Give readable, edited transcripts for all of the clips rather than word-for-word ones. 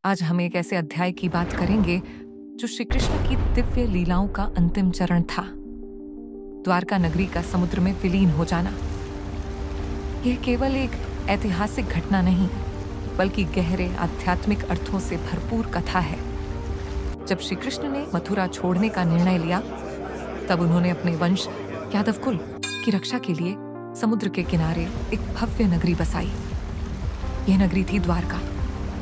आज हम एक ऐसे अध्याय की बात करेंगे जो श्री कृष्ण की दिव्य लीलाओं का अंतिम चरण था, द्वारका नगरी का समुद्र में विलीन हो जाना। यह केवल एक ऐतिहासिक घटना नहीं, बल्कि गहरे आध्यात्मिक अर्थों से भरपूर कथा है। जब श्री कृष्ण ने मथुरा छोड़ने का निर्णय लिया, तब उन्होंने अपने वंश यादव कुल की रक्षा के लिए समुद्र के किनारे एक भव्य नगरी बसाई। यह नगरी थी द्वारका,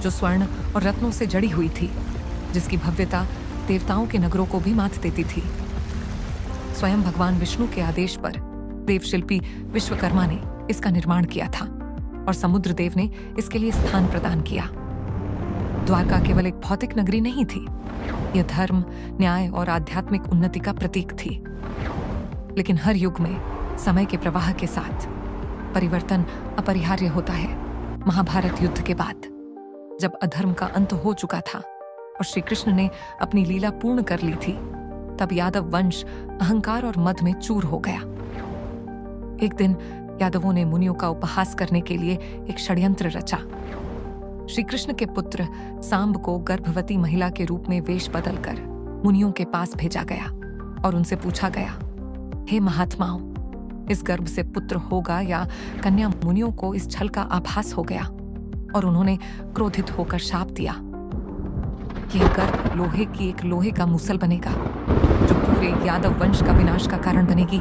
जो स्वर्ण और रत्नों से जड़ी हुई थी, जिसकी भव्यता देवताओं के नगरों को भी मात देती थी। स्वयं भगवान विष्णु के आदेश पर देवशिल्पी विश्वकर्मा ने इसका निर्माण किया था और समुद्र देव ने इसके लिए स्थान प्रदान किया। द्वारका केवल एक भौतिक नगरी नहीं थी, यह धर्म, न्याय और आध्यात्मिक उन्नति का प्रतीक थी। लेकिन हर युग में समय के प्रवाह के साथ परिवर्तन अपरिहार्य होता है। महाभारत युद्ध के बाद जब अधर्म का अंत हो चुका था और श्री कृष्ण ने अपनी लीला पूर्ण कर ली थी, तब यादव वंश अहंकार और मद में चूर हो गया। एक दिन यादवों ने मुनियों का उपहास करने के लिए एक षड्यंत्र रचा। श्री कृष्ण के पुत्र सांब को गर्भवती महिला के रूप में वेश बदलकर मुनियों के पास भेजा गया और उनसे पूछा गया, हे महात्माओं, इस गर्भ से पुत्र होगा या कन्या? मुनियों को इस छल का आभास हो गया और उन्होंने क्रोधित होकर शाप दिया, यह गर्भ लोहे की एक लोहे का मूसल बनेगा, जो पूरे यादव वंश का विनाश का कारण बनेगी।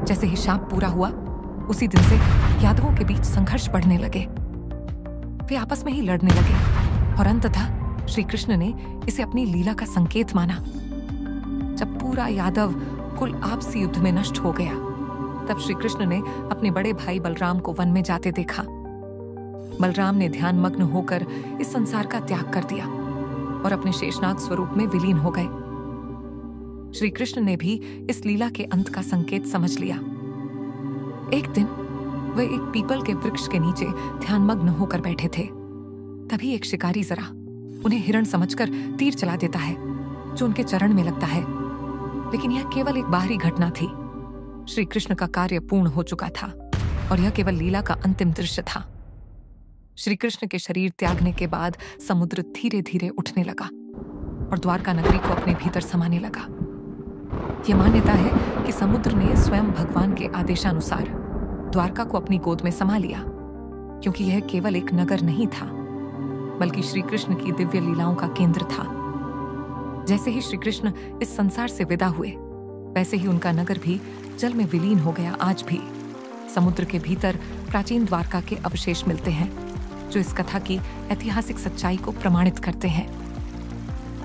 जैसे ही शाप पूरा हुआ, उसी दिन से यादवों के बीच संघर्ष बढ़ने लगे। वे आपस में ही लड़ने लगे और अंततः श्री कृष्ण ने इसे अपनी लीला का संकेत माना। जब पूरा यादव कुल आपसी युद्ध में नष्ट हो गया, तब श्री कृष्ण ने अपने बड़े भाई बलराम को वन में जाते देखा। बलराम ने ध्यान मग्न होकर इस संसार का त्याग कर दिया और अपने शेषनाग स्वरूप में विलीन हो गए। श्री कृष्ण ने भी इस लीला के अंत का संकेत समझ लिया। एक दिन वे एक पीपल के वृक्ष के नीचे ध्यान मग्न होकर बैठे थे। तभी एक शिकारी जरा उन्हें हिरण समझकर तीर चला देता है, जो उनके चरण में लगता है। लेकिन यह केवल एक बाहरी घटना थी। श्री कृष्ण का कार्य पूर्ण हो चुका था और यह केवल लीला का अंतिम दृश्य था। श्री कृष्ण के शरीर त्यागने के बाद समुद्र धीरे धीरे उठने लगा और द्वारका नगरी को अपने भीतर समाने लगा। यह मान्यता है कि समुद्र ने स्वयं भगवान के आदेशानुसार द्वारका को अपनी गोद में समा लिया, क्योंकि यह केवल एक नगर नहीं था, बल्कि श्री कृष्ण की दिव्य लीलाओं का केंद्र था। जैसे ही श्री कृष्ण इस संसार से विदा हुए, वैसे ही उनका नगर भी जल में विलीन हो गया। आज भी समुद्र के भीतर प्राचीन द्वारका के अवशेष मिलते हैं, जो इस कथा की ऐतिहासिक सच्चाई को प्रमाणित करते हैं।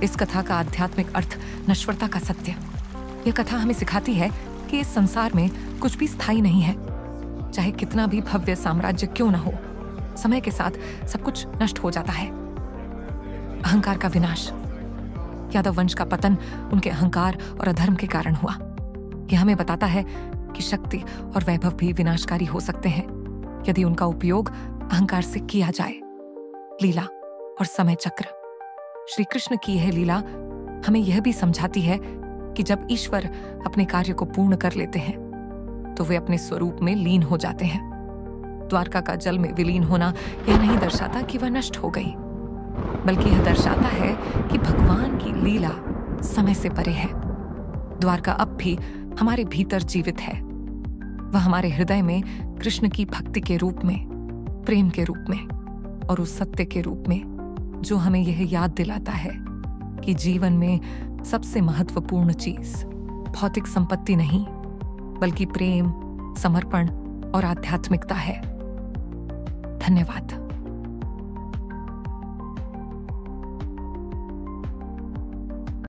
इस कथा का आध्यात्मिक अर्थ नश्वरता का सत्य। यह कथा हमें सिखाती है कि इस संसार में कुछ भी स्थायी नहीं है। चाहे कितना भी भव्य साम्राज्य क्यों न हो, समय के साथ सब कुछ नष्ट हो जाता है। अहंकार का विनाश, यादव वंश का पतन उनके अहंकार और अधर्म के कारण हुआ। यह हमें बताता है कि शक्ति और वैभव भी विनाशकारी हो सकते हैं, यदि उनका उपयोग अहंकार से किया जाए। लीला और समय चक्र। श्री कृष्ण की यह लीला हमें यह भी समझाती है कि जब ईश्वर अपने कार्य को पूर्ण कर लेते हैं, तो वे अपने स्वरूप में लीन हो जाते हैं। द्वारका का जल में विलीन होना यह नहीं दर्शाता कि वह नष्ट हो गई, बल्कि यह दर्शाता है कि भगवान की लीला समय से परे है। द्वारका अब भी हमारे भीतर जीवित है। वह हमारे हृदय में कृष्ण की भक्ति के रूप में, प्रेम के रूप में और उस सत्य के रूप में, जो हमें यह याद दिलाता है कि जीवन में सबसे महत्वपूर्ण चीज भौतिक संपत्ति नहीं, बल्कि प्रेम, समर्पण और आध्यात्मिकता है। धन्यवाद।